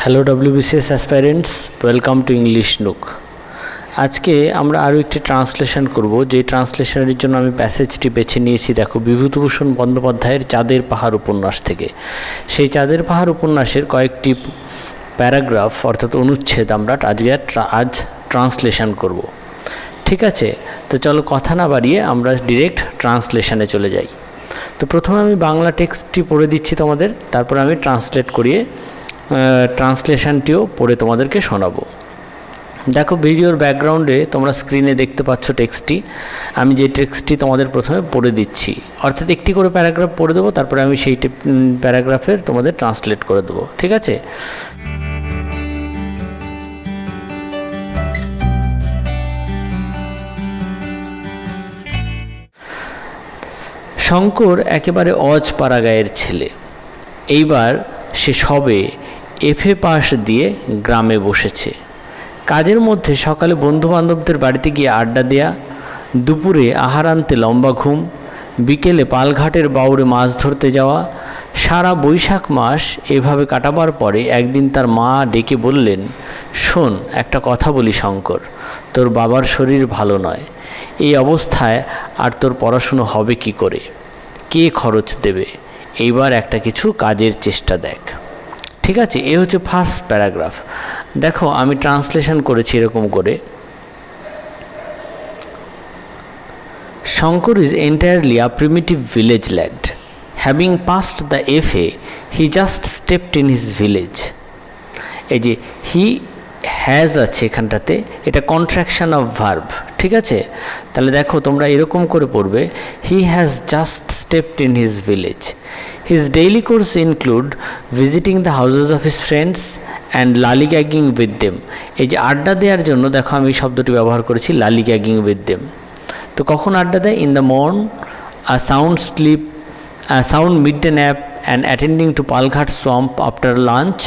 Hello WBCS অ্যাসপাইরেন্টস, welcome to English nook. আজকে আমরা আরও একটি ট্রান্সলেশন করব, যে ট্রান্সলেশনের জন্য আমি প্যাসেজটি বেছে নিয়েছি। দেখো, বিভূতিভূষণ বন্দ্যোপাধ্যায়ের চাঁদের পাহাড় উপন্যাস থেকে। সেই চাঁদের পাহাড় উপন্যাসের কয়েকটি প্যারাগ্রাফ অর্থাৎ অনুচ্ছেদ আমরা আজ ট্রান্সলেশন করব। ঠিক আছে, তো চলো কথা না বাড়িয়ে আমরা ডিরেক্ট ট্রান্সলেশনে চলে যাই। তো প্রথমে আমি বাংলা টেক্সটটি পড়ে দিচ্ছি তোমাদের, তারপর আমি ট্রান্সলেট করিয়ে ট্রান্সলেশনটিও পড়ে তোমাদেরকে শোনাবো। দেখো, ভিডিওর ব্যাকগ্রাউন্ডে তোমরা স্ক্রিনে দেখতে পাচ্ছ টেক্সটটি। আমি যে টেক্সটটি তোমাদের প্রথমে পড়ে দিচ্ছি, অর্থাৎ একটি করে প্যারাগ্রাফ পড়ে দেবো, তারপরে আমি সেই প্যারাগ্রাফের তোমাদের ট্রান্সলেট করে দেবো। ঠিক আছে? শঙ্কর একেবারে অজপাড়া গায়ের ছেলে। এইবার সে সবে এফএ পাস দিয়ে গ্রামে বসেছে। কাজের মধ্যে সকালে বন্ধুবান্ধবদের বাড়িতে গিয়ে আড্ডা দেয়া, দুপুরে আহার আনতে লম্বা ঘুম, বিকেলে পালঘাটের বাউরে মাছ ধরতে যাওয়া। সারা বৈশাখ মাস এভাবে কাটাবার পরে একদিন তার মা ডেকে বললেন, শোন, একটা কথা বলি শঙ্কর, তোর বাবার শরীর ভালো নয়। এই অবস্থায় আর তোর পড়াশুনো হবে কি করে? কে খরচ দেবে? এইবার একটা কিছু কাজের চেষ্টা দেখ। ঠিক আছে, এ হচ্ছে ফার্স্ট প্যারাগ্রাফ। দেখো, আমি ট্রান্সলেশন করেছি এরকম করে। Shankar is entirely a primitive village lad. Having passed the FA, he just stepped in his village. এই যে হি হ্যাজ আছে এখানটাতে, এটা কন্ট্রাকশন অফ ভার্ব। ঠিক আছে, তাহলে দেখো তোমরা এরকম করে পড়বে, he has just stepped in his village. His daily course include visiting the houses of his friends and lollygagging with them. এই যে আড্ডা দেওয়ার জন্য দেখো আমি শব্দটি ব্যবহার করেছি, lollygagging with them। তো কখন আড্ডা দেয়? In the mourn, a sound midday nap and attending to Palghat swamp after lunch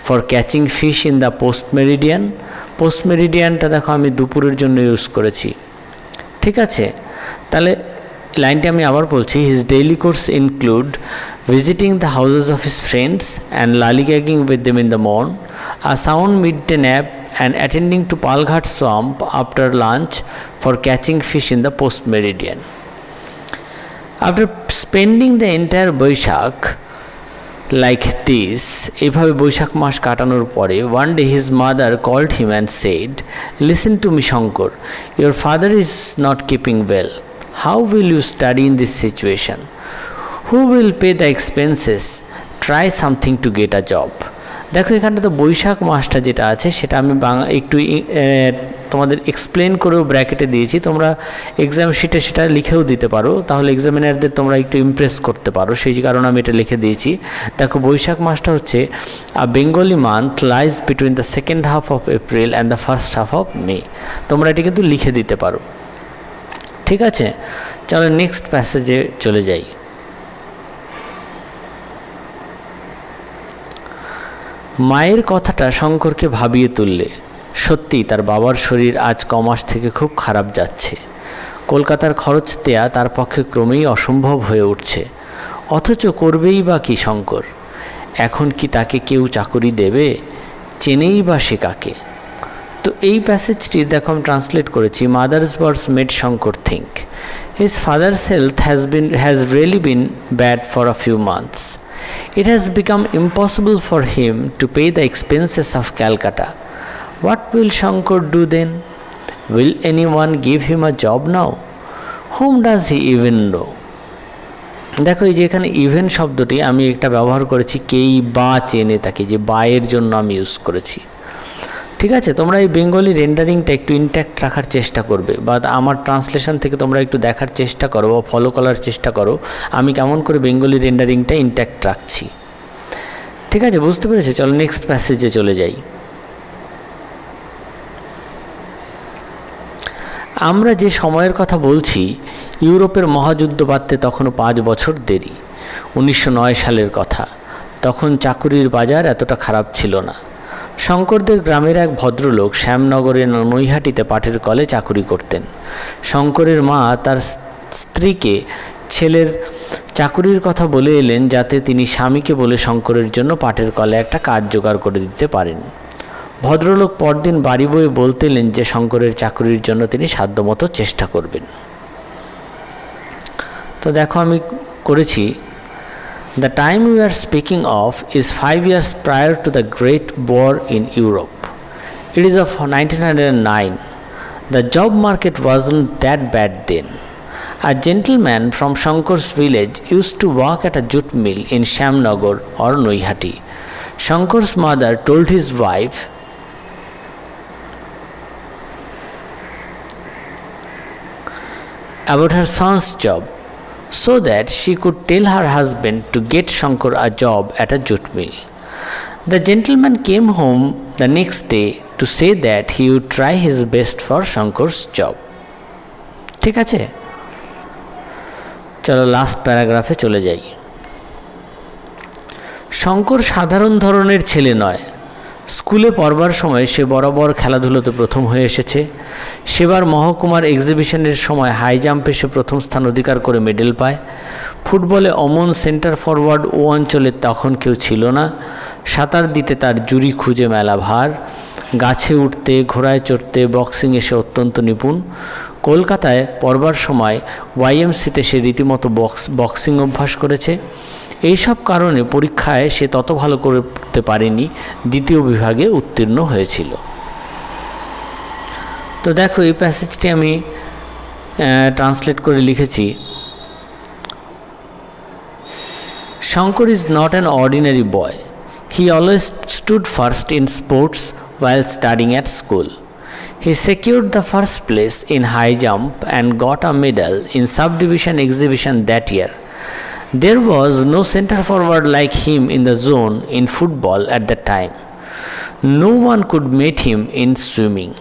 for catching fish in the post meridian. Post মেরিডিয়ানটা দেখো আমি দুপুরের জন্য ইউজ করেছি। ঠিক আছে, তাহলে লাইনটি আমি আবার বলছি, his daily course include visiting the houses of his friends and lollygagging with them in the morn, a sound mid day nap and attending to Palghat swamp after lunch for catching fish in the post meridian. After spending the entire Baishakh like this, এইভাবে বৈশাখ মাস কাটানোর পরে, one day his mother called him and said, listen to me Shankar, your father is not keeping well. How will you study in this situation? Who will pay the expenses? Try something to get a job. দেখো, এখানটা তো বৈশাখ মাসটা যেটা আছে সেটা আমি একটু তোমাদের এক্সপ্লেন করেও ব্র্যাকেটে দিয়েছি। তোমরা এক্সাম শিটে সেটা লিখেও দিতে পারো, তাহলে এক্সামিনারদের তোমরা একটু ইমপ্রেস করতে পারো, সেই কারণে আমি এটা লিখে দিয়েছি। দেখো, বৈশাখ মাসটা হচ্ছে a Bengali month lies between the second half of April and the first half of May. তোমরা এটা কিন্তু লিখে দিতে পারো। ঠিক আছে, চলো নেক্সট প্যাসেজে চলে যাই। মায়ের কথাটা শঙ্করকে ভাবিয়ে তুললে। সত্যি তার বাবার শরীর আজ কমাস থেকে খুব খারাপ যাচ্ছে। কলকাতার খরচ দেয়া তার পক্ষে ক্রমেই অসম্ভব হয়ে উঠছে। অথচ করবেই বা কি শঙ্কর? এখন কি তাকে কেউ চাকরি দেবে? চেনেই বা সে কাকে? তো এই প্যাসেজটি দেখো আমি ট্রান্সলেট করেছি। Mother's words made Shankar think his father's health has really been bad for a few months. It has become impossible for him to pay the expenses of Calcutta. What will Shankar do then? Will anyone give him a job now? Whom does he even know? দেখো, এই যে এখানে even শব্দটি আমি একটা ব্যবহার করেছি, কেই বা চেনে তাকে, যে বা এর জন্য আমি ইউজ করেছি। ঠিক আছে, তোমরা এই বেঙ্গলি রেন্ডারিংটা একটু ইনট্যাক্ট রাখার চেষ্টা করবে, বা আমার ট্রান্সলেশন থেকে তোমরা একটু দেখার চেষ্টা করো বা ফলো করার চেষ্টা করো আমি কেমন করে বেঙ্গলি রেন্ডারিংটা ইনট্যাক্ট রাখছি। ঠিক আছে, বুঝতে পেরেছি? চলো নেক্সট প্যাসেজে চলে যাই। আমরা যে সময়ের কথা বলছি, ইউরোপের মহাযুদ্ধ বাঁধতে তখনও 5 বছর দেরি। 1909 সালের কথা। তখন চাকুরির বাজার এতটা খারাপ ছিল না। শঙ্করদের গ্রামের এক ভদ্রলোক শ্যামনগরের নৈহাটিতে পাটের কলে চাকুরি করতেন। শঙ্করের মা তার স্ত্রীকে চাকুরির কথা বলে এলেন যাতে তিনি স্বামীকে বলে শঙ্করের জন্য পাটের কলে একটা কাজ জোগাড় করে দিতে পারেন। ভদ্রলোক পরদিন বাড়ি বয়ে বলতে এলেন যে শঙ্করের চাকুরির জন্য তিনি সাধ্যমতো চেষ্টা করবেন। তো দেখো আমি করেছি, the time we are speaking of is 5 years prior to the Great War in Europe. It is of 1909. The job market wasn't that bad then. A gentleman from Shankar's village used to work at a jute mill in Shamnagar or Noihati. Shankar's mother told his wife about her son's job so that she could tell her husband to get Shankar a job at a jute mill. The gentleman came home the next day to say that he would try his best for Shankar's job. ঠিক আছে, চলো last প্যারাগ্রাফে চলে যাই। শঙ্কর সাধারণ ধরনের ছেলে নয়। স্কুলে পড়বার সময় সে বরাবর খেলাধুলোতে প্রথম হয়ে এসেছে। সেবার মহকুমার এক্সিবিশনের সময় হাই জাম্পে সে প্রথম স্থান অধিকার করে মেডেল পায়। ফুটবলে অমন সেন্টার ফরওয়ার্ড ও অঞ্চলে তখন কেউ ছিল না। সাঁতার দিতে তার জুড়ি খুঁজে মেলা ভার। গাছে উঠতে, ঘোড়ায় চড়তে, বক্সিংয়ে সে অত্যন্ত নিপুণ। কলকাতায় পড়বার সময় YMCতে সে রীতিমতো বক্সিং অভ্যাস করেছে। এইসব কারণে পরীক্ষায় সে তত ভালো করতে পারেনি, দ্বিতীয় বিভাগে উত্তীর্ণ হয়েছিল। তো দেখো এই প্যাসেজটি আমি ট্রান্সলেট করে লিখেছি। Shankar is not an ordinary boy. He always stood first in sports while studying at school. He secured the first place in high jump and got a medal in subdivision exhibition that year. There was no center forward like him in the zone in football at that time. No one could meet him in swimming.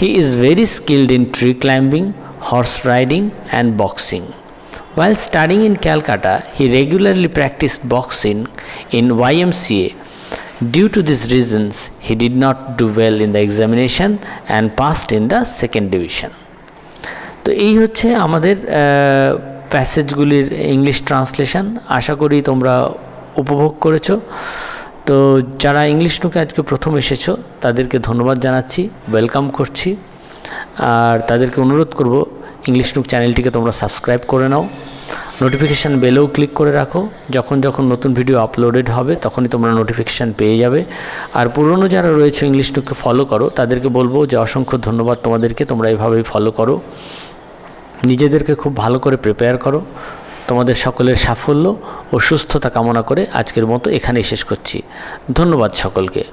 He is very skilled in tree climbing, horse riding and boxing. While studying in Calcutta, he regularly practiced boxing in YMCA. Due to these reasons, he did not do well in the examination and passed in the second division. তো এই হচ্ছে আমাদের প্যাসেজগুলির English translation. আশা করি তোমরা উপভোগ করেছো। তো যারা ইংলিশ নুকে আজকে প্রথম এসেছো তাদেরকে ধন্যবাদ জানাচ্ছি, ওয়েলকাম করছি। আর তাদেরকে অনুরোধ করব ইংলিশ নুক চ্যানেলটিকে তোমরা সাবস্ক্রাইব করে নাও, নোটিফিকেশান বেলেও ক্লিক করে রাখো। যখন যখন নতুন ভিডিও আপলোডেড হবে তখনই তোমরা নোটিফিকেশান পেয়ে যাবে। আর পুরনো যারা রয়েছে ইংলিশ নুককে ফলো করো তাদেরকে বলবো যে অসংখ্য ধন্যবাদ তোমাদেরকে, তোমরা এইভাবেই ফলো করো, নিজেদেরকে খুব ভালো করে প্রিপেয়ার করো। তোমাদের সকলের সাফল্য ও সুস্থতা কামনা করে আজকের মতো এখানেই শেষ করছি। ধন্যবাদ সকলকে।